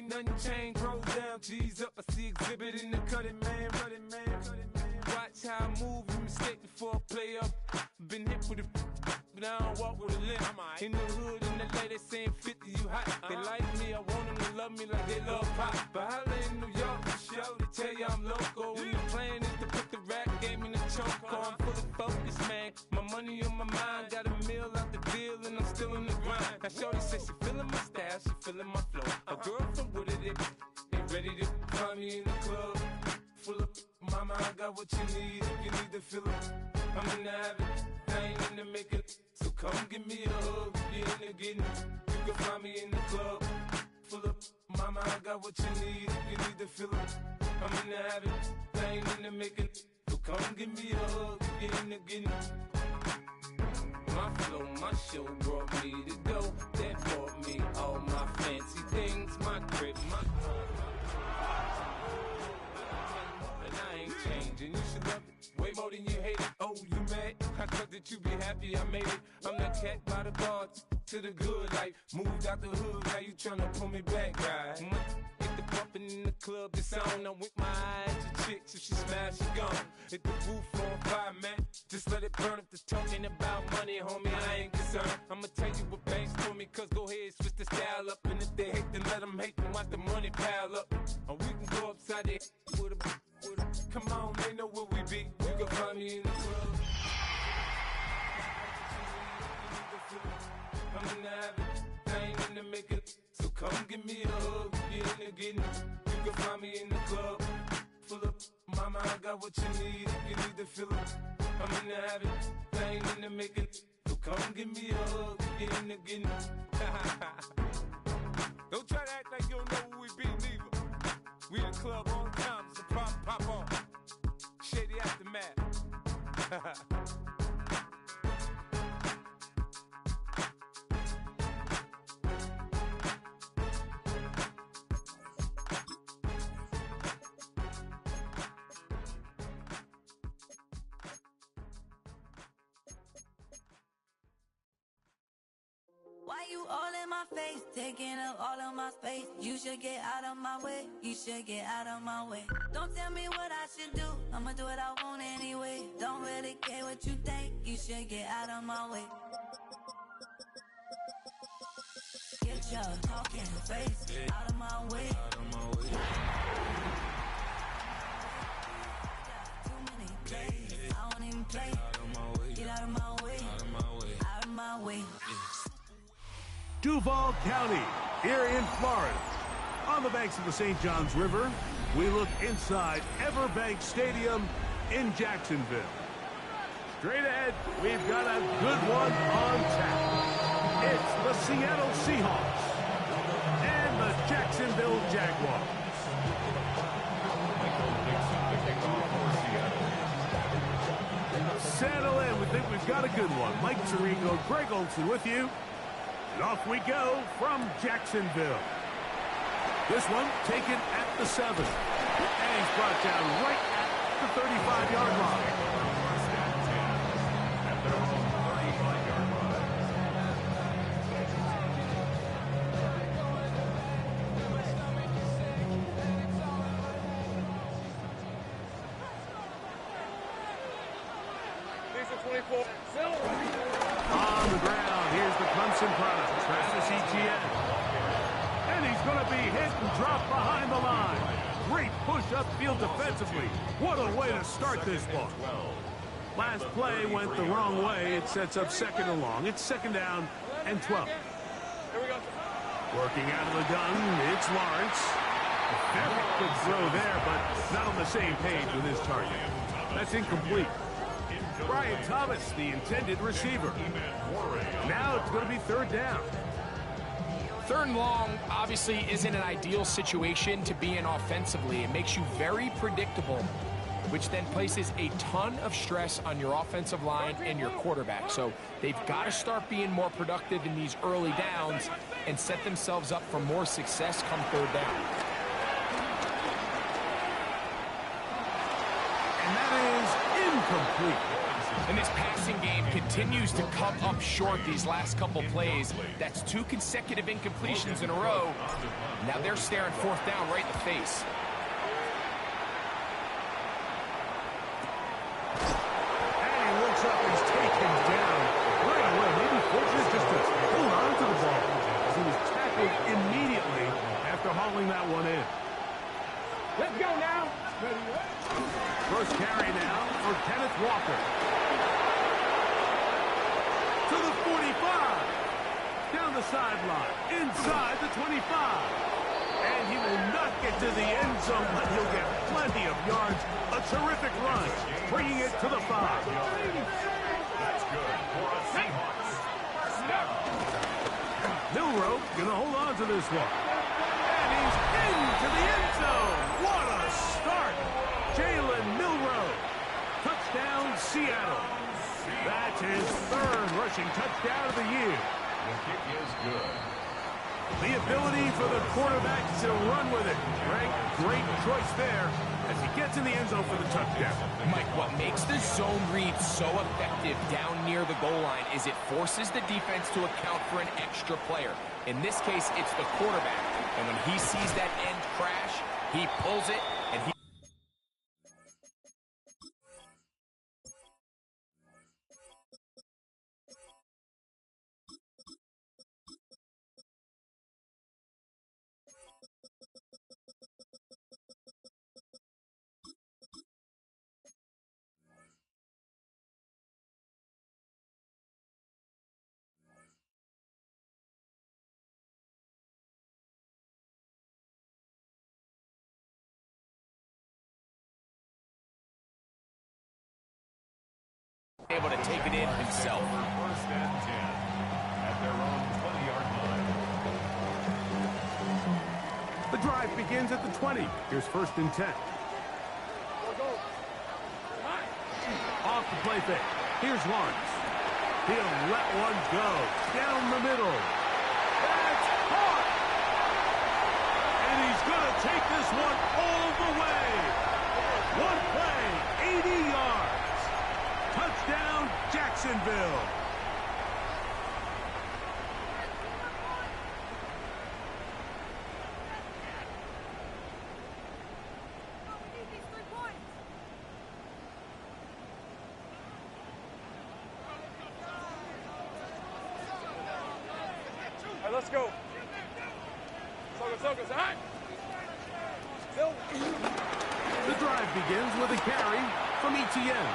ain't nothing changed. Roll down, G's up, I see exhibit in the cutting, man. Cutting, man, cutting, man. Watch how I move, you mistake before I play up. Been hit with a but I don't walk with a limp. In the hood, in the LA, they saying 50, you hot. They like me, I want them to love me like they love pop. But holla in New York, for show, they tell you I'm local. When the plan is to put the rap game in the choke. I'm full of focus, man. My money on my mind, got a meal out the deal, and I'm still in the grind. Now shorty says she feeling my style, she feeling my flow. A girl from Wooded, they ready to find me in the club. Full of mama, I got what you need if you need to fill it. I'm in the habit, I ain't in the making. So come give me a hug, if you're in the getting. You can find me in the club. Full of mama, I got what you need if you need to fill it. I'm in the habit, I ain't in the making. So come give me a hug, if you're in the getting. My flow, my show brought me to go. That brought me all my fancy things. My crib, my and I ain't changing, you should love it way more than you hate it. Oh, you mad? I thought that you be happy I made it. I'm that cat by the bar to the good life. Moved out the hood, now you tryna pull me back, right? Get the bumpin' in the club, it's on. I'm with my eyes to chicks, if she smash, she gone. Hit the roof on fire, man. Just let it burn if they're talking about money, homie, I ain't concerned. I'ma tell you what banks told me, cause go ahead, switch the style up. And if they hate, then let them hate, then watch the money pile up. Or we can go upside there with a come on, they know where we be. You can find me in the club. I'm in the habit, I ain't in the making. So come give me a hug, you're in the getting. You can find me in the club. Full of mama, I got what you need if you need to fill it. I'm in the habit, I ain't in the making. So come give me a hug, you're in the getting. Don't try to act like you don't know where we be, neither. We in the club all the time, it's a problem, pop on. Shady Aftermath. Why you all in my face, taking up all of my space? You should get out of my way, you should get out of my way. Don't tell me what I should do, I'ma do what I want anyway. Don't really care what you think, you should get out of my way. Get your talking face out of my way. Too many plays, I won't even play. Get out of my way, out of my way. Duval County, here in Florida. On the banks of the St. Johns River, we look inside Everbank Stadium in Jacksonville. Straight ahead, we've got a good one on tap. It's the Seattle Seahawks and the Jacksonville Jaguars. Settle in, we think we've got a good one. Mike Tirico, Greg Olson with you. And off we go from Jacksonville. This one taken at the 7. And he's brought down right at the 35-yard line. On the ground, here's the Clemson product, Travis Etienne. And he's going to be hit and dropped behind the line. Great push upfield defensively. What a way to start this one. Last play went the wrong way. It sets up second and long. It's second down and 12. Working out of the gun, it's Lawrence. A very good throw there, but not on the same page with his target. That's incomplete. Brian Thomas, the intended receiver. Now it's going to be third down. Third and long obviously isn't an ideal situation to be in offensively. It makes you very predictable, which then places a ton of stress on your offensive line and your quarterback. So they've got to start being more productive in these early downs and set themselves up for more success come third down. And that is incomplete. And this passing game continues to come up short these last couple plays. That's 2 consecutive incompletions in a row. Now they're staring 4th down right in the face. And he looks up and is taken down right away. Maybe fortunate just to hold on to the ball, as he was tackled immediately after hauling that one in. Let's go now. First carry now for Kenneth Walker. To the 45. Down the sideline. Inside the 25. And he will not get to the end zone, but he'll get plenty of yards. A terrific run, bringing it to the 5. That's good for a Seahawks. Milroe going to hold on to this one. And he's into the end zone. What a start. Jalen Milroe. Touchdown, Seattle. That's his 3rd rushing touchdown of the year. The kick is good. The ability for the quarterback to run with it. Greg, great choice there as he gets in the end zone for the touchdown. Mike, what makes the zone read so effective down near the goal line is it forces the defense to account for an extra player. In this case, it's the quarterback. And when he sees that end crash, he pulls it, and he... able to take it in himself. First and 10 at their own 20-yard line. The drive begins at the 20. Here's 1st and 10. Off the play fake. Here's Lawrence. He'll let one go. Down the middle. That's caught. And he's going to take this one all the way. One play, 80 yards. Touchdown, Jacksonville. All right, let's go. Focus, all right. The drive begins with a carry from Etienne.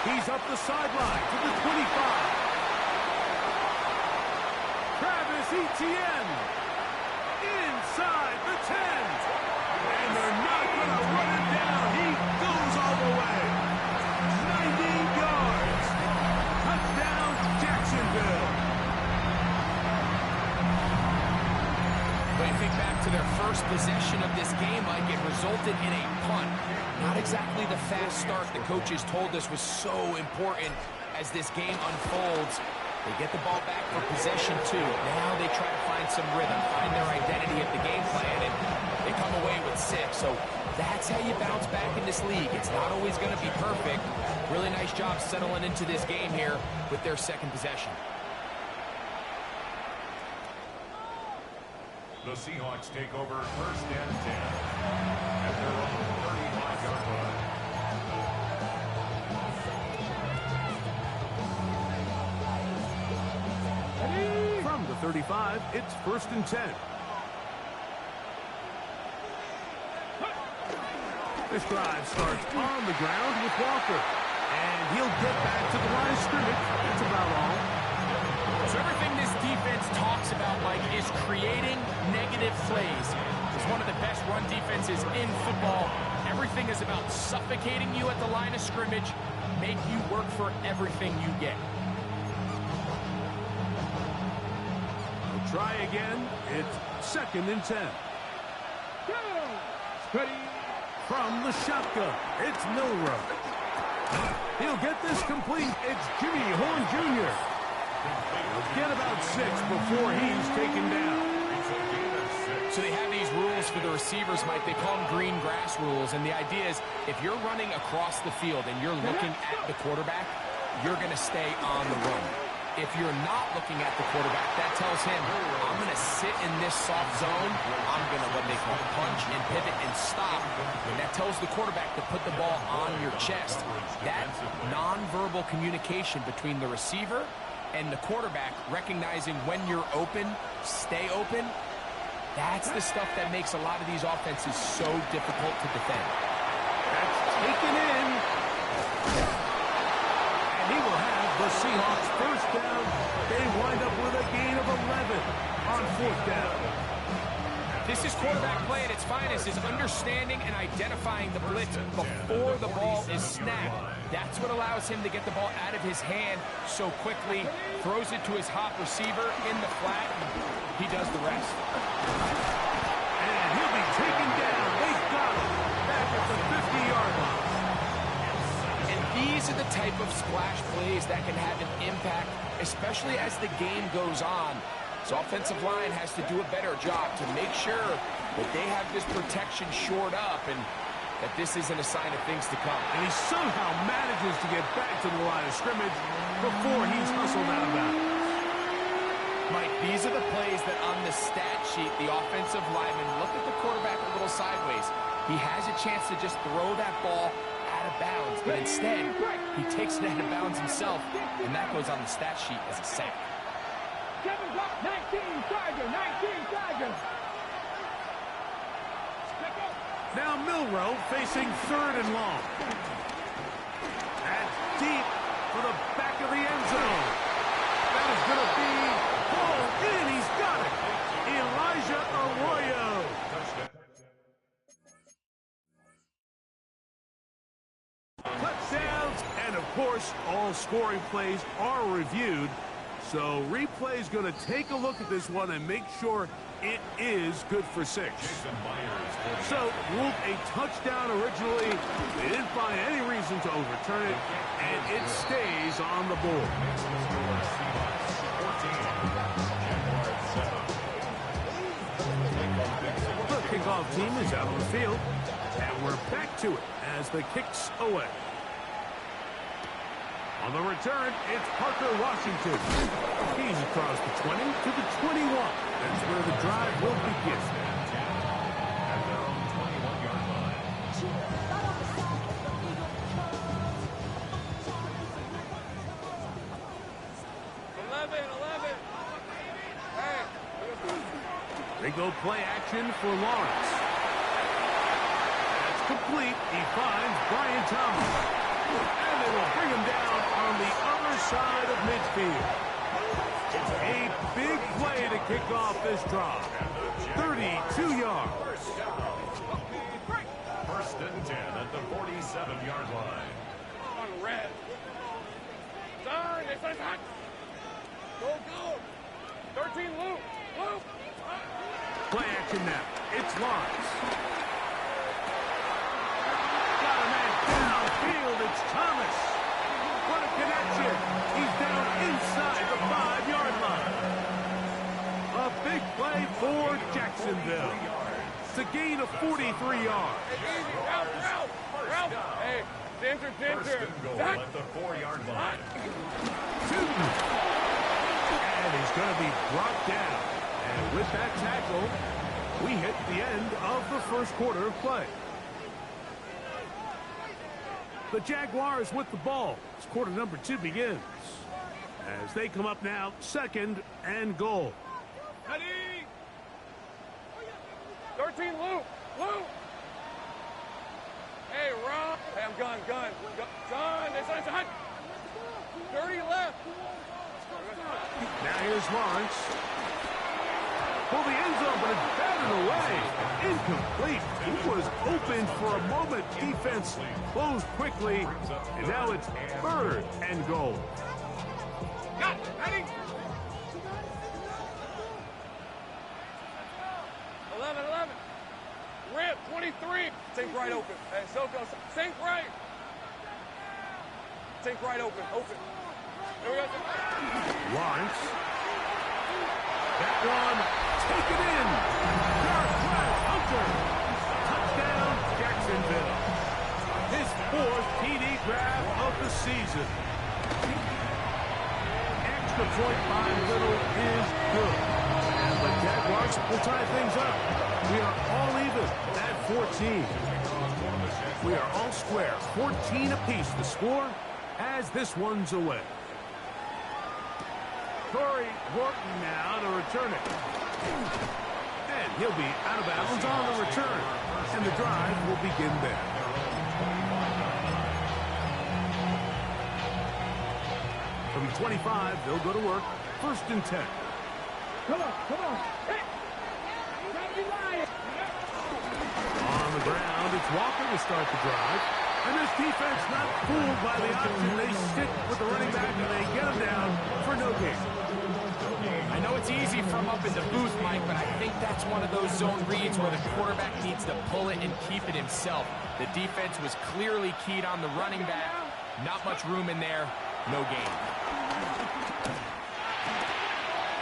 He's up the sideline to the 25. Travis Etienne inside the 10. And they're not going to run him down. He goes all the way. 90 yards. Touchdown, Jacksonville. When you think back to their first possession of this game, Mike, it resulted in a punt. Not exactly the fast start the coaches told us was so important as this game unfolds. They get the ball back for possession 2. Now they try to find some rhythm, find their identity of the game plan, and they come away with 6. So that's how you bounce back in this league. It's not always going to be perfect. Really nice job settling into this game here with their 2nd possession. The Seahawks take over 1st and 10 at their own 35-yard line. From the 35, it's 1st and 10. This drive starts on the ground with Walker. And he'll get back to the line of scrimmage. That's about all. So everything this defense talks about, Mike, is creating negative plays. It's one of the best run defenses in football. Everything is about suffocating you at the line of scrimmage, make you work for everything you get. We'll try again. It's 2nd and 10. Ready. From the shotgun, it's Milroe. He'll get this complete. It's Jimmy Horn Jr. He'll get about 6 before he's taken down. It's a gain of 6. So they have these rules for the receivers, Mike. They call them green grass rules. And the idea is if you're running across the field and you're looking at the quarterback, you're going to stay on the run. If you're not looking at the quarterback, that tells him, I'm going to sit in this soft zone. I'm going to what they call punch and pivot and stop. And that tells the quarterback to put the ball on your chest. That nonverbal communication between the receiver and the quarterback, recognizing when you're open, stay open, that's the stuff that makes a lot of these offenses so difficult to defend. That's taken in. And he will have the Seahawks first down. They wind up with a gain of 11 on fourth down. This is quarterback play at its finest, is understanding and identifying the blitz before the ball is snapped. That's what allows him to get the ball out of his hand so quickly, throws it to his hot receiver in the flat, and he does the rest. And he'll be taken down. They got him back at the 50-yard line. And these are the type of splash plays that can have an impact, especially as the game goes on. So offensive line has to do a better job to make sure that they have this protection shored up and that this isn't a sign of things to come. And he somehow manages to get back to the line of scrimmage before he's hustled out of bounds. Mike, these are the plays that on the stat sheet, the offensive lineman look at the quarterback a little sideways. He has a chance to just throw that ball out of bounds, but instead, he takes it out of bounds himself, and that goes on the stat sheet as a sack. 7 block, 19 Tiger, 19 Tiger. Now Milroe facing third and long. That's deep for the back of the end zone. That is going to be pulled in. He's got it. Elijah Arroyo. Touchdowns, and of course, all scoring plays are reviewed. So replay's going to take a look at this one and make sure it is good for 6. So ruled a touchdown originally. They didn't find any reason to overturn it, and it stays on the board. The kickoff team is out on the field, and we're back to it as the kick's away. On the return, it's Parker Washington. He's across the 20 to the 21. That's where the drive will begin. At their own 21-yard line. 11. Hey. They go play action for Lawrence. That's complete. He finds Brian Thomas. And they will bring him down on the other side of midfield. A big play to kick off this drive. 32 yards. First and 10 at the 47-yard line. On red. Turn, it's a hot. Go. 13 loop. Play action now. It's Lawrence. Got a man downfield. It's Thomas. What a connection. He's down inside the 5-yard line. A big play for Jacksonville. It's a gain of 43 yards. Ralph. Hey, Ginger. First and goal at the 4-yard line. And he's going to be brought down. And with that tackle, we hit the end of the first quarter of play. The Jaguars with the ball as quarter number 2 begins. As they come up now, 2nd and goal. Ready. 13 loop. Hey, Rob. Hey, I'm gun. Gun. It's hot. 30 left. Now here's Lawrence. For the end zone, but it's batted away. Incomplete. He was open for a moment. Defense closed quickly. And now it's 3rd and goal. Got it. Ready. 11. Rip. 23. Sink right open. Hey, Soko. Sink right. Sink right open. Here we go. Lawrence. That one taken in. Dark season. Extra point by Little is good. And the Jaguars will tie things up. We are all even at 14. We are all square. 14 apiece the score as this one's away. Corey Wharton now to return it. And he'll be out of bounds on the return. And the drive will begin there. From 25, they'll go to work. 1st and 10. Come on. Hey! On the ground, it's Walker to start the drive. And this defense not fooled by the option. They stick with the running back and they get him down for no gain. I know it's easy from up in the booth, Mike, but I think that's one of those zone reads where the quarterback needs to pull it and keep it himself. The defense was clearly keyed on the running back. Not much room in there. No gain.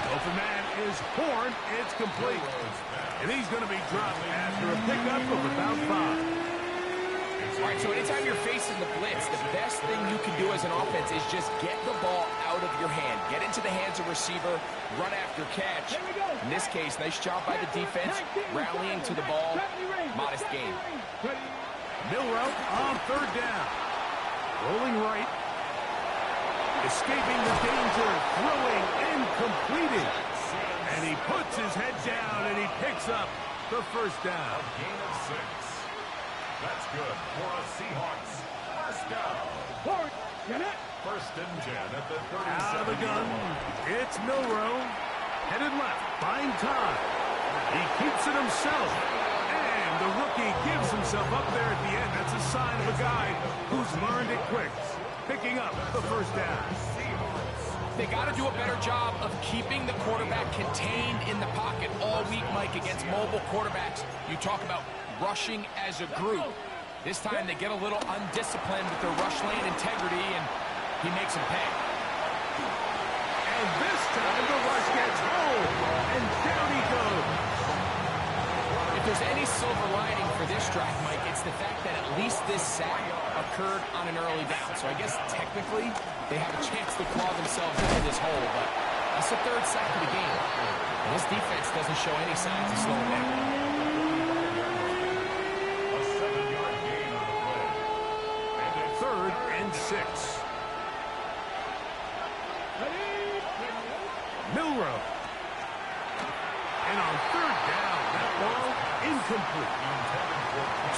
Open man is Horn. It's complete. And he's going to be dropped after a pickup of about 5. All right, so anytime you're facing the blitz, the best thing you can do as an offense is just get the ball out of your hand. Get into the hands of receiver, run after catch. In this case, nice job by the defense, rallying to the ball. Modest gain. Milrow on 3rd down. Rolling right. Escaping the danger, throwing and completing. And he puts his head down and he picks up the 1st down. Gain of 6. That's good for a Seahawks 1st down. 1st and 10 at the 37. Out of the gun. It's Milrow. Headed left, buying time. He keeps it himself. And the rookie gives himself up there at the end. That's a sign of a guy who's learned it quick. Picking up the 1st down. They got to do a better job of keeping the quarterback contained in the pocket all week, Mike, against mobile quarterbacks. You talk about rushing as a group. This time they get a little undisciplined with their rush lane integrity, and he makes them pay. And this time the rush gets home, and down he goes. If there's any silver lining for this drive, Mike, it's the fact that at least this sack occurred on an early down. So I guess technically they have a chance to claw themselves into this hole, but that's the 3rd sack of the game. And this defense doesn't show any signs of slowing down. A 7-yard gain on the play. And it's 3rd and 6. Milrow. And on 3rd down, that ball incomplete.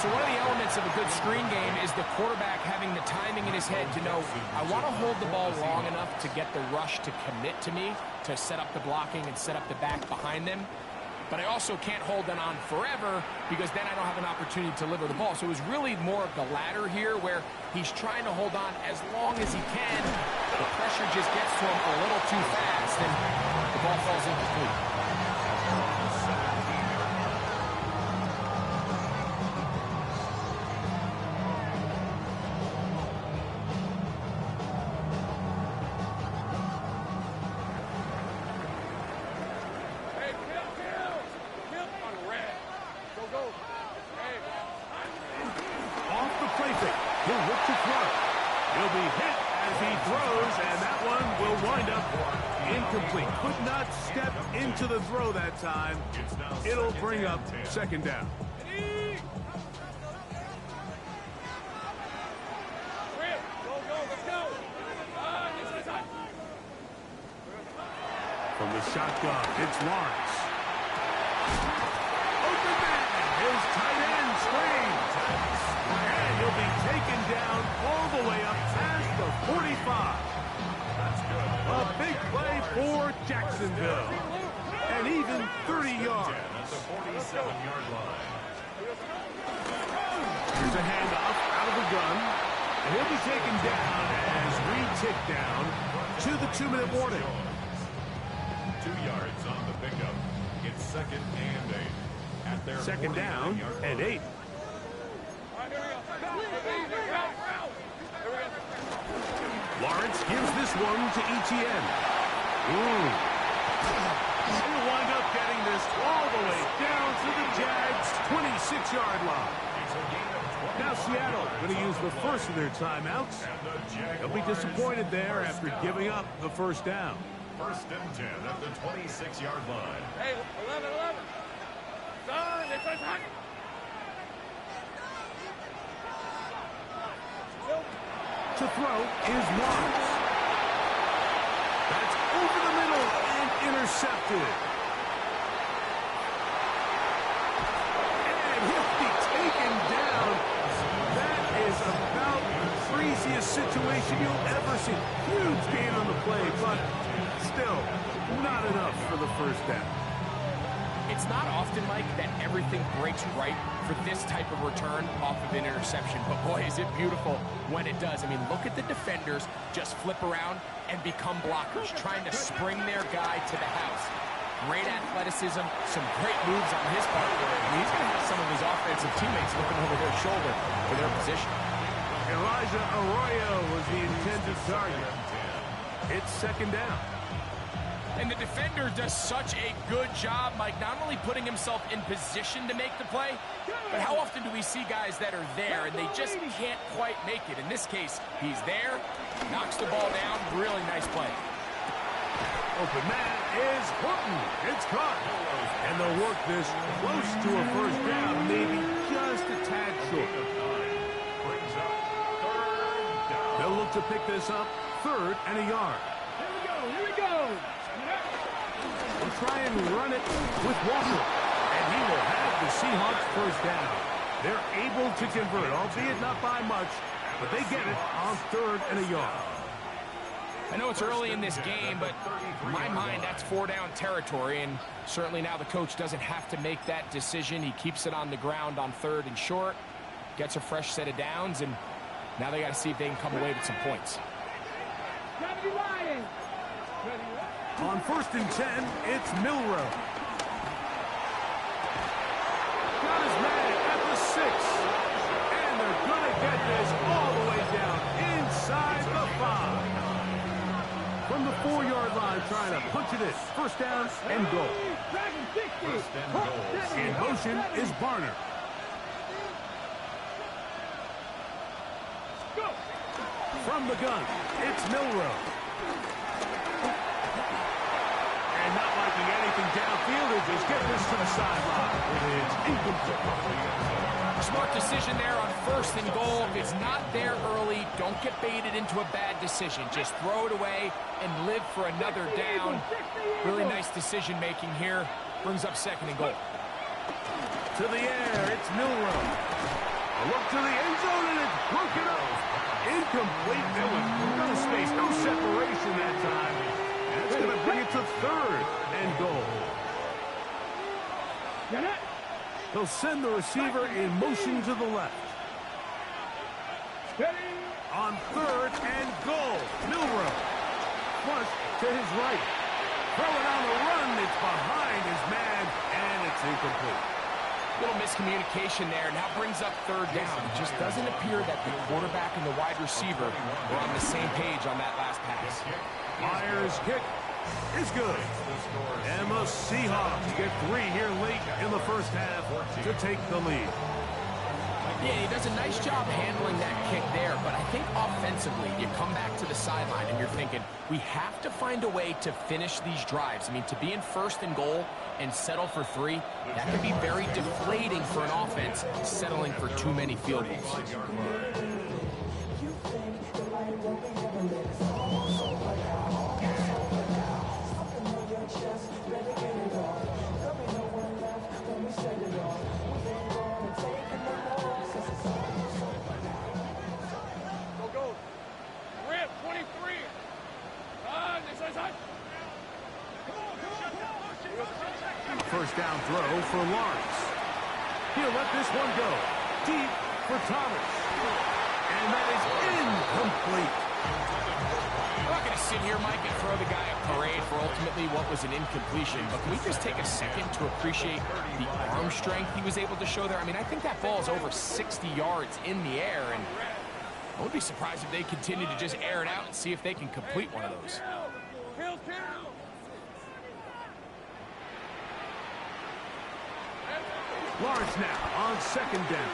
So one of the elements of a good screen game is the quarterback having the timing in his head to know, I want to hold the ball long enough to get the rush to commit to me, to set up the blocking and set up the back behind them. But I also can't hold them on forever because then I don't have an opportunity to deliver the ball. So it was really more of the latter here where he's trying to hold on as long as he can. The pressure just gets to him a little too fast and the ball falls incomplete. To the throw that time, it'll bring up 2nd down. From the shotgun, it's Lawrence. Open man, his tight end screens. And he'll be taken down all the way up past the 45. That's good. A big play for Jacksonville. And even 30 yards. At the 47-yard line. Here's a handoff out of the gun. And he'll be taken down as we tick down to the 2-minute warning. 2 yards on the pickup. It's 2nd and 8. At their 2nd down and 8. Lawrence gives this one to Etienne. He'll wind up getting this all the way down to the Jags' 26-yard line. It's a gain of Now Seattle going to use the first of their timeouts. They'll be disappointed there after giving up the first down. First and 10 at the 26-yard line. Hey, 11. Son, it's on hot. To throw is Watts. That's over the middle and intercepted. And he'll be taken down. That is about the craziest situation you'll ever see. Huge gain on the play, but still not enough for the first down. It's not often, Mike, that everything breaks right for this type of return off of an interception. But, boy, is it beautiful when it does. I mean, look at the defenders just flip around and become blockers, trying to spring their guy to the house. Great athleticism, some great moves on his part. I mean, he's going to have some of his offensive teammates looking over their shoulder for their position. Elijah Arroyo was the intended target. It's second down. And the defender does such a good job, Mike, not only putting himself in position to make the play, but how often do we see guys that are there and they just can't quite make it? In this case, he's there, knocks the ball down, really nice play. Open man is Horton. It's caught. And they'll work this close to a first down, maybe just a tad short. They'll look to pick this up, 3rd and a yard. Here we go. We'll try and run it with Walker. And he will have the Seahawks first down. They're able to convert, albeit not by much, but they get it on 3rd and a yard. I know it's early in this game, but in my mind, that's 4-down territory, and certainly now the coach doesn't have to make that decision. He keeps it on the ground on 3rd and short, gets a fresh set of downs, and now they got to see if they can come away with some points. On 1st and 10, it's Milroe. Got his man at the 6. And they're going to get this all the way down inside the 5. From the 4-yard line, trying to punch it in. First down and goal. In motion is Barner. From the gun, it's Milroe. And not liking anything downfield, they just get this to the sideline. It's incomplete. Smart decision there on 1st and goal. If it's not there early, don't get baited into a bad decision. Just throw it away and live for another down. Really nice decision-making here. Brings up 2nd and goal. To the air, it's Milroe. A look to the end zone, and it's broken up. Incomplete. There was no space, no separation that time. That's going to bring it to 3rd and goal. They'll send the receiver in motion to the left. On 3rd and goal, Milroe. Flush to his right. Throwing on the run, it's behind his man, and it's incomplete. Little miscommunication there. Now brings up 3rd down. It just doesn't appear that the quarterback and the wide receiver were on the same page on that last pass. Myers' kick is good. And the Seahawks get 3 here late in the first half to take the lead. Yeah, he does a nice job handling that kick there, but I think offensively, you come back to the sideline and you're thinking, we have to find a way to finish these drives. I mean, to be in 1st and goal and settle for 3, that can be very deflating for an offense, settling for too many field goals. First down throw for Lawrence. He'll let this one go. Deep for Thomas. And that is incomplete. I'm not going to sit here, Mike, and throw the guy a parade for ultimately what was an incompletion, but can we just take a second to appreciate the arm strength he was able to show there? I mean, I think that ball is over 60 yards in the air, and I would be surprised if they continue to just air it out and see if they can complete one of those. Lawrence now on 2nd down.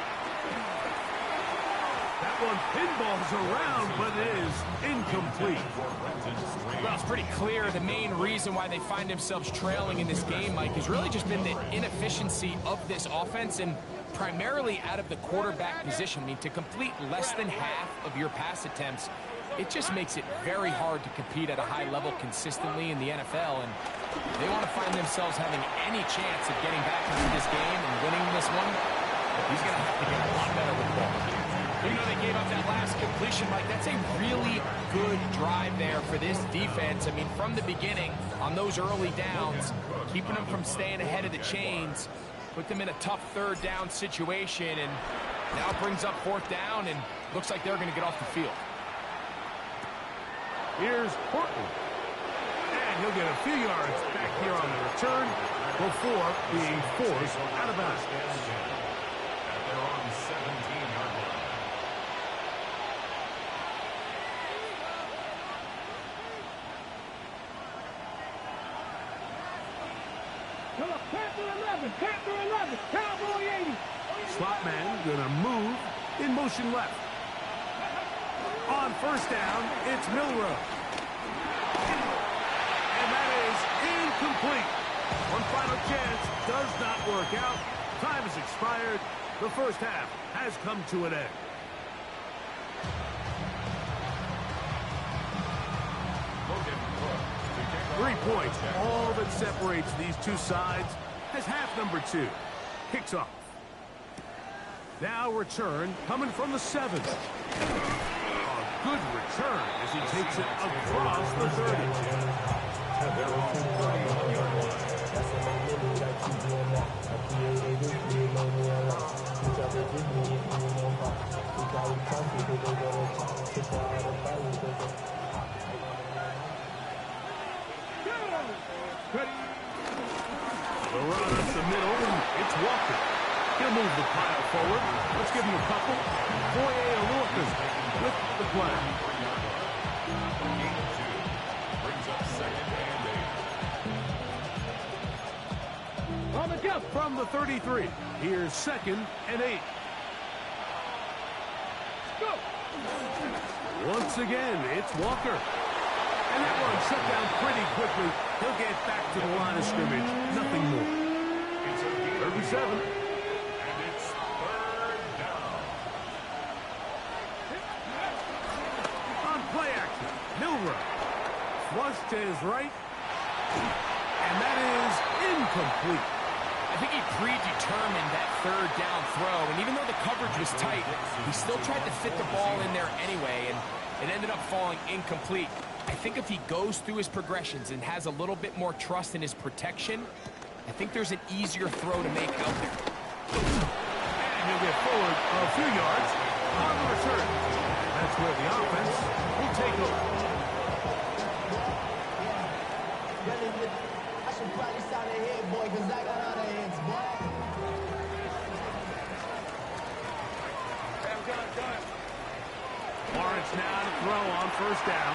That one pinballs around, but it is incomplete. Well, it's pretty clear the main reason why they find themselves trailing in this game, Mike, has really just been the inefficiency of this offense and primarily out of the quarterback position. I mean, to complete less than half of your pass attempts, it just makes it very hard to compete at a high level consistently in the NFL, and they want to find themselves having any chance of getting back into this game and winning this one. He's going to have to get a lot better with the ball. You know, they gave up that last completion, Mike. That's a really good drive there for this defense. I mean, from the beginning, on those early downs, keeping them from staying ahead of the chains, put them in a tough third down situation, and now it brings up fourth down, and looks like they're going to get off the field. Here's Horton. And he'll get a few yards back here on the return before being forced out of bounds. They're on 17-yard line. Panther 11, Cowboy 80. Slot man gonna move in motion left. On first down, it's Milrow. And that is incomplete. One final chance does not work out. Time has expired. The first half has come to an end. Logan Cook to kick off 3 points, the all that separates these two sides as half number 2 kicks off. Now return coming from the 7. A good return as he takes it across the 30. They're on 31-yard line. The run up the middle, and it's Walker. He'll move the pile forward. Let's give him a couple. Foye Lucas with the play. Gain of 2. Brings up second and 8. On the jump from the 33. Here's second and 8. Go! Once again, it's Walker. And that one shut down pretty quickly. He'll get back to the line of scrimmage. Nothing more. It's a gain of 37. And it's third down. On play action, Milrow. Flush to his right. And that is incomplete. I think he predetermined that third down throw, and even though the coverage was tight, he still tried to fit the ball in there anyway, and it ended up falling incomplete. I think if he goes through his progressions and has a little bit more trust in his protection, I think there's an easier throw to make out there. And he'll get forward a few yards on the return. That's where the offense will take over. I should probably sound a head boy, because I got all the heads, boy. Hey, I'm done. Lawrence now to throw on first down.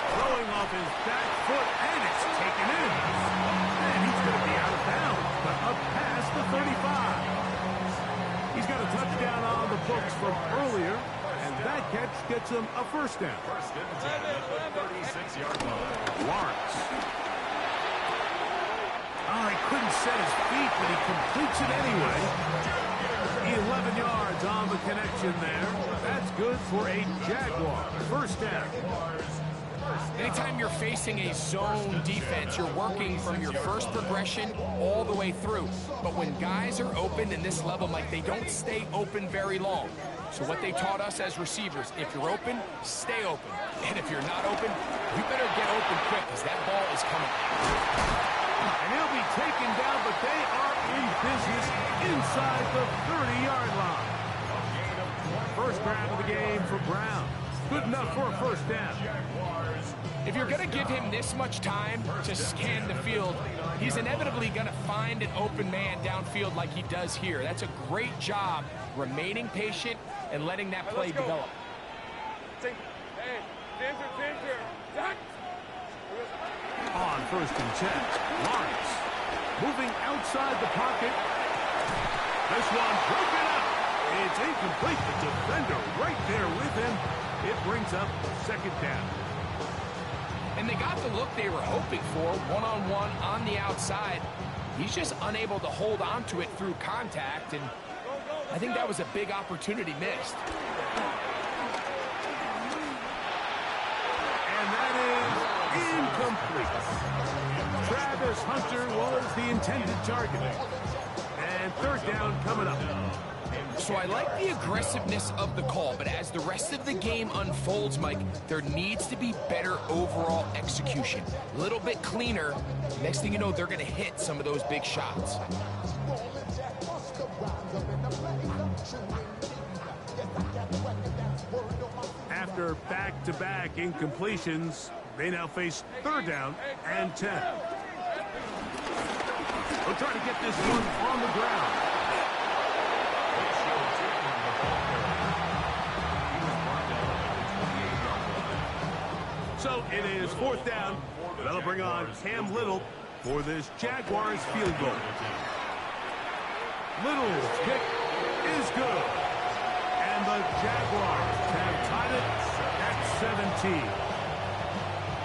Throwing off his back foot, and it's taken in. And he's going to be out of bounds, but up past the 35. He's got a touchdown on the books from earlier, and that catch gets him a first down. First and 10 at the 36-yard line. Lawrence. Oh, he couldn't set his feet, but he completes it anyway. 11 yards on the connection there. That's good for a Jaguar. First down. Anytime you're facing a zone defense, you're working from your first progression all the way through. But when guys are open in this level, Mike, they don't stay open very long. So what they taught us as receivers, if you're open, stay open. And if you're not open, you better get open quick, because that ball is coming. And he'll be taken down, but they are in business inside the 30-yard line. First grab of the game for Brown. Good enough for a first down. If you're going to give him this much time to scan the field, he's inevitably going to find an open man downfield like he does here. That's a great job remaining patient and letting that play develop. Hey, Ginger. Zach. On first and 10, Lawrence moving outside the pocket. This one broken up It's incomplete. The defender right there with him. It brings up second down. And they got the look they were hoping for, one-on-one on the outside. He's just unable to hold on to it through contact, and I think that was a big opportunity missed. And that is incomplete. Travis Hunter was the intended target. And third down coming up. So I like the aggressiveness of the call, but as the rest of the game unfolds, Mike, there needs to be better overall execution. A little bit cleaner. Next thing you know, they're going to hit some of those big shots. After back-to-back incompletions, they now face third down and 10. They'll try to get this one on the ground. So it is fourth down. That'll bring on Cam Little for this Jaguars field goal. Little's kick is good. And the Jaguars have tied it at 17.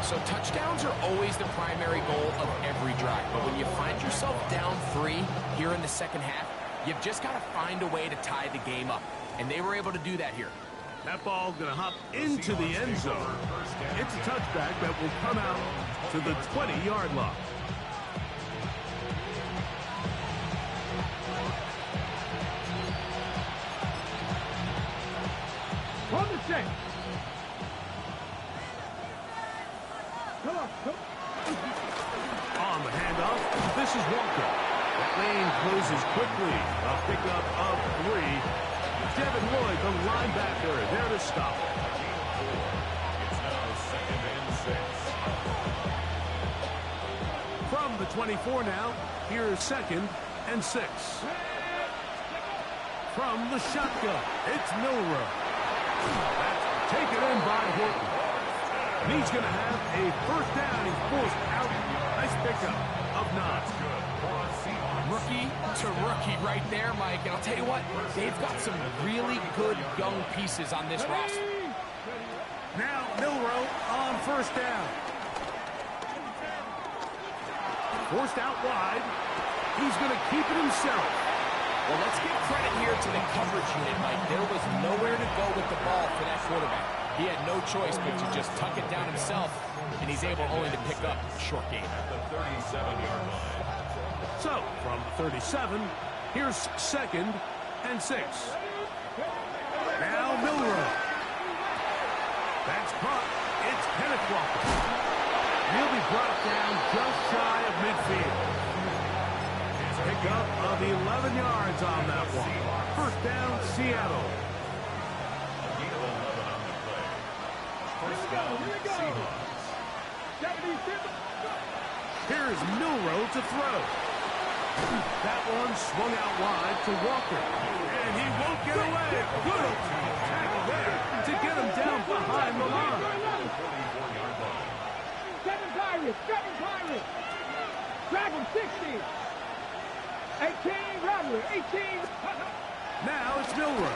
So touchdowns are always the primary goal of every drive. But when you find yourself down 3 here in the second half, you've just got to find a way to tie the game up. And they were able to do that here. That ball going to hop into the end zone. It's a touchback that will come out to the 20-yard line. On the check. Come on. On the handoff, this is Walker. That lane closes quickly. A pickup of 3. Devin Lloyd, the linebacker, there to stop. It's now 2nd and 6. From the 24 now, here's 2nd and 6. From the shotgun, it's Milrow. That's taken in by Horton. And he's going to have a first down. He's forced out. Nice pickup of 9. Rookie to rookie right there, Mike. And I'll tell you what, they've got some really good young pieces on this roster. Now Milrow on first down. Forced out wide. He's going to keep it himself. Well, let's give credit here to the coverage unit, Mike. There was nowhere to go with the ball for that quarterback. He had no choice but to just tuck it down himself, and he's able only to pick up a short gain. At the 37-yard line. So, from 37, here's 2nd and 6. Now Milrow. That's caught. It's Kenneth Walker. He'll be brought down just shy of midfield. Pick up of 11 yards on that one. First down, Seattle. First down, Seahawks. Here's Milrow to throw. That one swung out wide to Walker. And he won't get away. Good tackle there to get him down behind the line. 7 Pirates. Drag him 60. 18, robbery. 18. Now it's Milrow.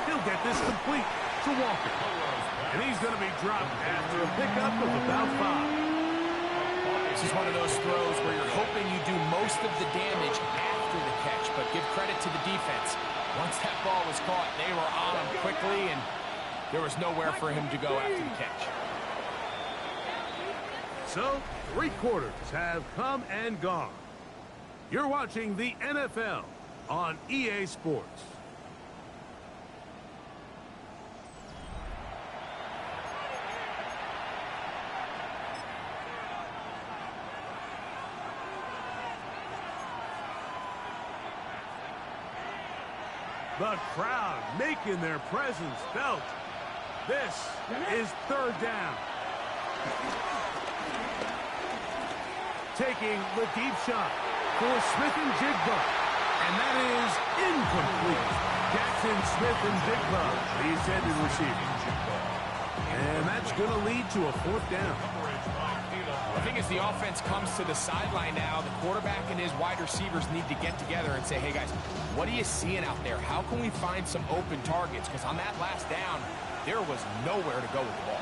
He'll get this complete to Walker. And he's going to be dropped after a pickup of about 5. This is one of those throws where you're hoping you do most of the damage after the catch, but give credit to the defense. Once that ball was caught, they were on him quickly, and there was nowhere for him to go after the catch. So, 3 quarters have come and gone. You're watching the NFL on EA Sports. The crowd making their presence felt. This is third down. Taking the deep shot for Smith and Jigba. And that is incomplete. Jackson Smith and Jigba, the intended receiver. And that's going to lead to a fourth down. I think as the offense comes to the sideline now, the quarterback and his wide receivers need to get together and say, hey, guys, what are you seeing out there? How can we find some open targets? Because on that last down, there was nowhere to go with the ball.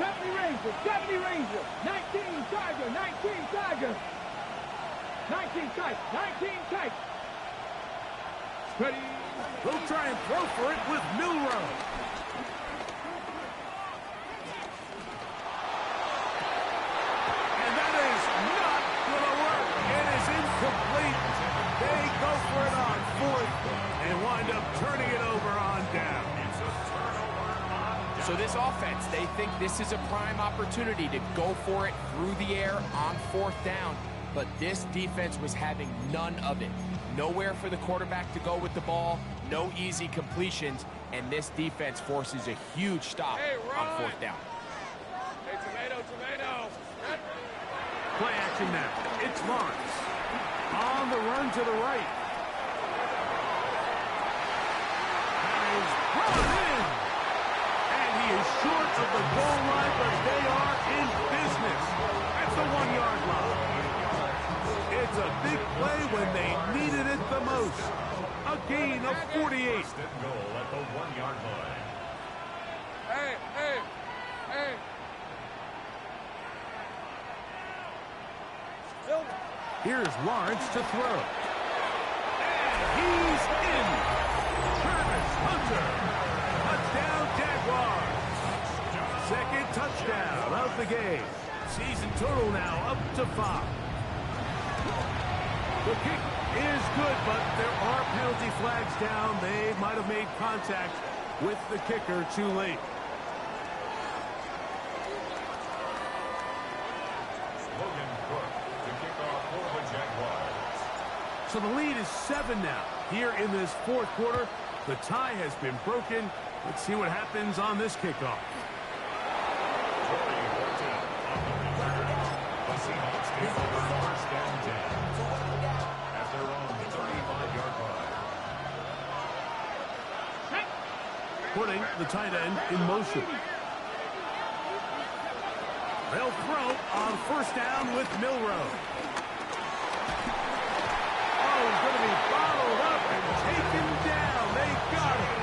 70 Ranger, 19 Tiger, 19 Tiger. 19 tight, 19 tight. Ready. They'll try and throw for it with Milroe. And that is not going to work. It is incomplete. They go for it on fourth and wind up turning it over on down. So this offense, they think this is a prime opportunity to go for it through the air on fourth down. But this defense was having none of it. Nowhere for the quarterback to go with the ball, no easy completions, and this defense forces a huge stop on fourth down. Hey, tomato. Play action now. It's Lawrence. On the run to the right. That is brought in. And he is short of the goal line, but they are in business at the 1-yard line. It's a big play when they needed it the most. A gain of 48. First and goal at the 1-yard line. Hey. Here's Lawrence to throw. And he's in. Travis Hunter. Touchdown Jaguars. Second touchdown of the game. Season total now up to 5. The kick is good, but there are penalty flags down. They might have made contact with the kicker too late. Logan Cook to kick off for the Jaguars. So the lead is 7 now. Here in this fourth quarter, the tie has been broken. Let's see what happens on this kickoff. The Seahawks take over first down 10. At their own 35-yard line. Putting the tight end in motion. They'll throw on first down with Milroe. Oh, he's going to be bottled up and taken down. They got him.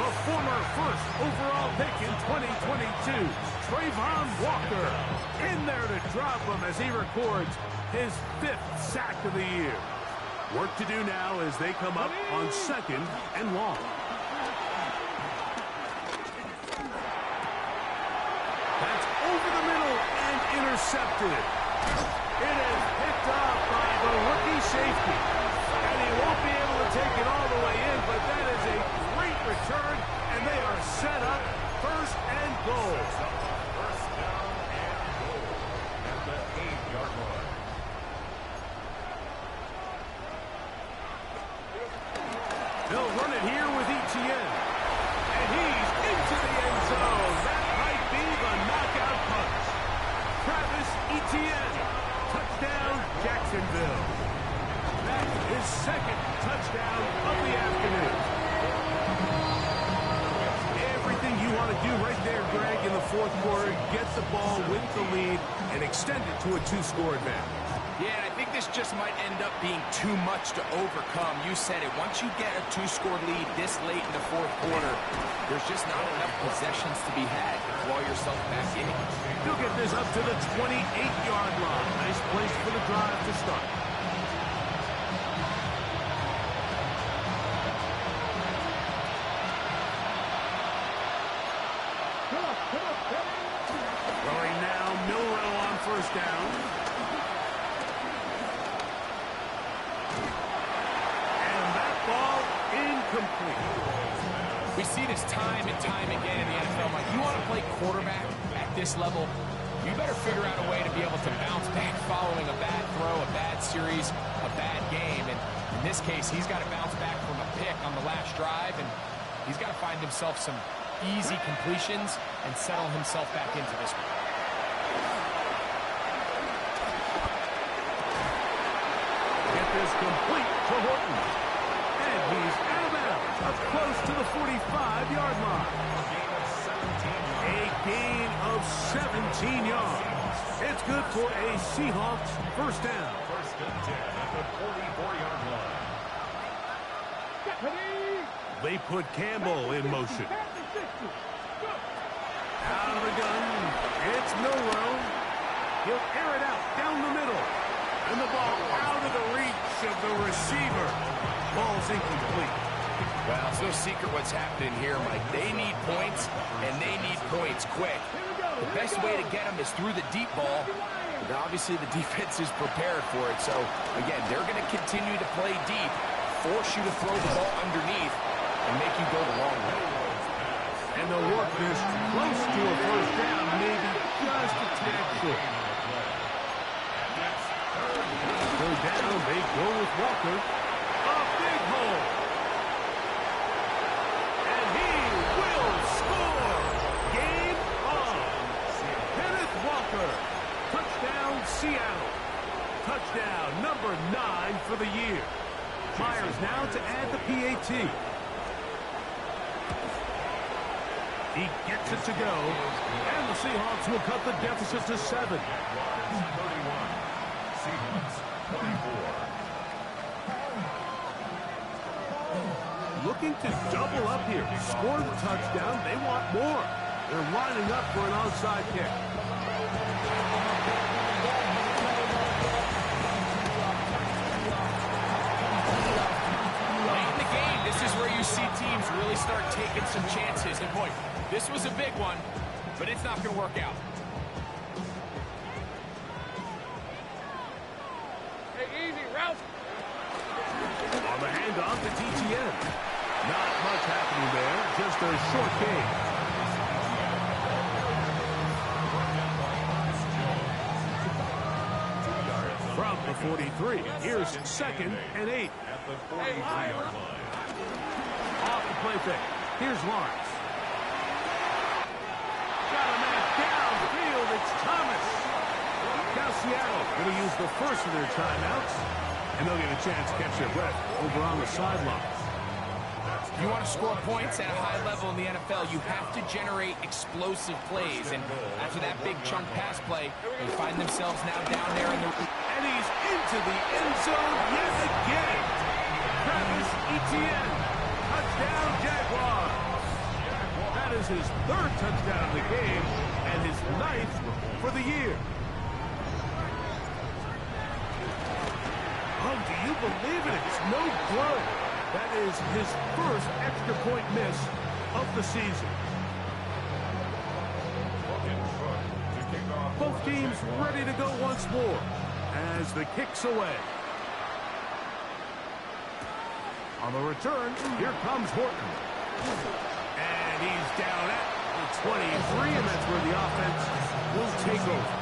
The former first overall pick in 2022, Trayvon Walker, in there to drop him as he records his 5th sack of the year. Work to do now as they come up on second and long. That's over the middle and intercepted. It is picked off by the rookie safety. And he won't be able to take it all the way in, but that is a great return, and they are set up first and goal. First down and goal at the 8-yard line. They'll run it here with Etienne. And he's into the end zone. That might be the knockout punch. Travis Etienne. Touchdown, Jacksonville. That's his second touchdown of the afternoon. Everything you want to do right there, Greg, in the fourth quarter. Get the ball with the lead and extend it to a 2-score advantage. Yeah, and I think this just might end up being too much to overcome. You said it. Once you get a 2-score lead this late in the fourth quarter, there's just not enough possessions to be had to claw yourself back in. You'll get this up to the 28-yard line. Nice place for the drive to start. Throwing now, Milroe on first down. And that ball incomplete. We see this time and time again in the NFL. Like, you want to play quarterback at this level, you better figure out a way to be able to bounce back following a bad throw, a bad series, a bad game. And in this case, he's got to bounce back from a pick on the last drive, and he's got to find himself some easy completions and settle himself back into this one. Get this complete to Horton. And he's out of bounds, up close to the 45-yard line. A gain of 7 A gain of 17 yards. It's good for a Seahawks first down. First and 10 at the 44-yard line. They put Campbell in motion. Out of the gun. It's Milrow. He'll air it out down the middle. And the ball out of the reach of the receiver. Ball's incomplete. Well, it's no secret what's happening here, Mike. They need points, and they need points quick. The best way to get them is through the deep ball. But obviously, the defense is prepared for it. So, again, they're going to continue to play deep, force you to throw the ball underneath, and make you go the long way. And they'll work this close to a first down, maybe just a tad short. Third down, they go with Walker. A big hole. And he will score. Game on. Kenneth Walker. Touchdown, Seattle. Touchdown number 9 for the year. Myers now to add the PAT. He gets it to go. And the Seahawks will cut the deficit to 7. 31. Seahawks 24. Looking to double up here. Score the touchdown. They want more. They're lining up for an onside kick. Late in the game, this is where you see teams really start taking some chances. And boy, this was a big one, but it's not going to work out. Hey, easy, Ralph. On the handoff to TTN. Not much happening there. Just a short game. From the 43, here's 2nd and 8. At the 43-yard line. Off the play fake. Here's Lawrence. Got a man downfield. It's Thomas. Now Seattle going to use the first of their timeouts. And they'll get a chance to catch their breath over on the sidelines. If you want to score points at a high level in the NFL, you have to generate explosive plays. And after that big chunk pass play, they find themselves now down there in the... And he's into the end zone yet again. Travis Etienne. Touchdown, Jaguars. That is his 3rd touchdown of the game and his 9th for the year. Oh, do you believe it? It's no good. That is his 1st extra point miss of the season. Both teams ready to go once more as the kick's away. On the return, here comes Horton. And he's down at the 23, and that's where the offense will take over.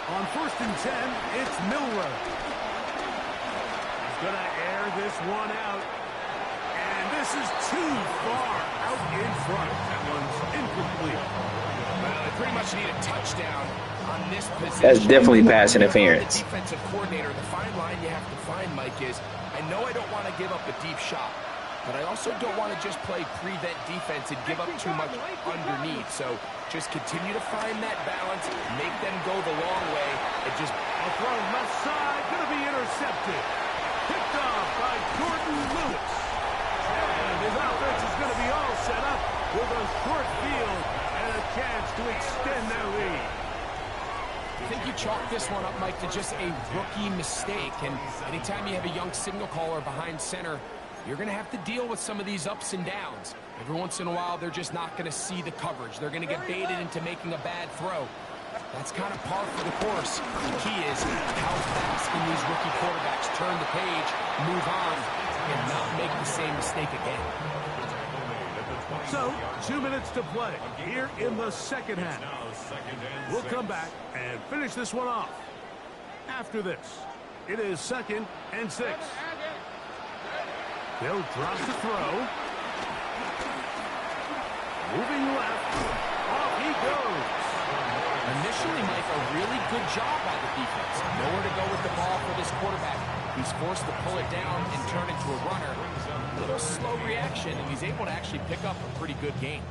On 1st and 10, it's Milrow. He's going to air this one out. And this is too far out in front. That one's incomplete. Well, they pretty much need a touchdown on this position. That's definitely pass interference. The defensive coordinator, the fine line you have to find, Mike, is I know I don't want to give up a deep shot, but I also don't want to just play prevent defense and give up too much underneath. So just continue to find that balance, make them go the long way, and just... A throw left side, going to be intercepted. Picked off by Jordan Lewis. And his offense is going to be all set up with a short field and a chance to extend their lead. I think you chalk this one up, Mike, to just a rookie mistake. And anytime you have a young signal caller behind center, you're going to have to deal with some of these ups and downs. Every once in a while, they're just not going to see the coverage. They're going to get baited into making a bad throw. That's kind of par for the course. The key is how fast can these rookie quarterbacks turn the page, move on, and not make the same mistake again. So, 2 minutes to play here in the 2nd half. We'll come back and finish this one off. After this, it is 2nd and 6. They'll drop the throw. Moving left. Off he goes. Initially, Mike, a really good job by the defense. Nowhere to go with the ball for this quarterback. He's forced to pull it down and turn into a runner. A little slow reaction, and he's able to actually pick up a pretty good game.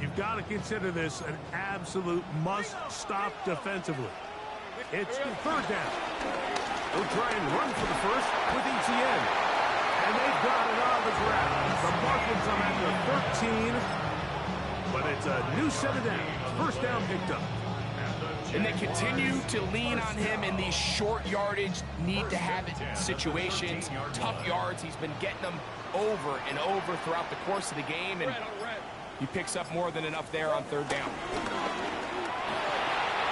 You've got to consider this an absolute must-stop defensively. It's third down. They'll try and run for the first with ETN. And they've got it on the ground. The Markins come at the 13. But it's a new set of downs. First down picked up. And they continue to lean on him in these short yardage, need-to-have-it situations. Tough yards. He's been getting them over and over throughout the course of the game. And he picks up more than enough there on third down.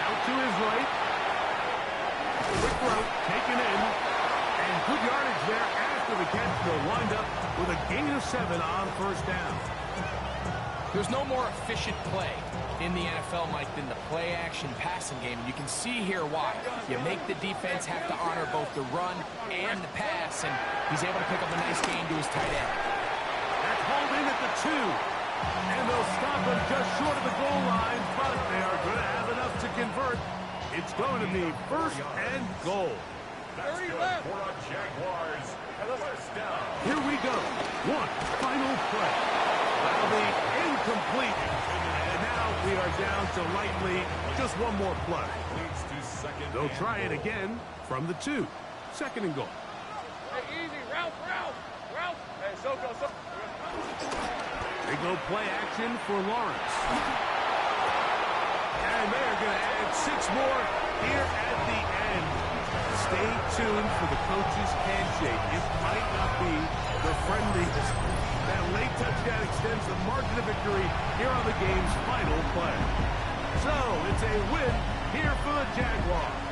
Out to his right. Quick route taken in. And good yardage there after the catch. They'll wind up with a gain of 7 on first down. There's no more efficient play in the NFL, Mike, than the play-action passing game. And you can see here why. You make the defense have to honor both the run and the pass, and he's able to pick up a nice gain to his tight end. That's hauled in at the 2. And they'll stop him just short of the goal line, but they are going to have enough to convert. It's going to be first and goal. That's good for the Jaguars. First down. Here we go. One final play. That'll be incomplete. And now we are down to likely just one more play. They'll try it again from the 2. Second and goal. Hey, easy. Ralph. Hey, Soko. They go play action for Lawrence. And they're going to add 6 more here at the end. Stay tuned for the coach's handshake. It might not be the friendliest. That late touchdown extends the margin of victory here on the game's final play. So, it's a win here for the Jaguars.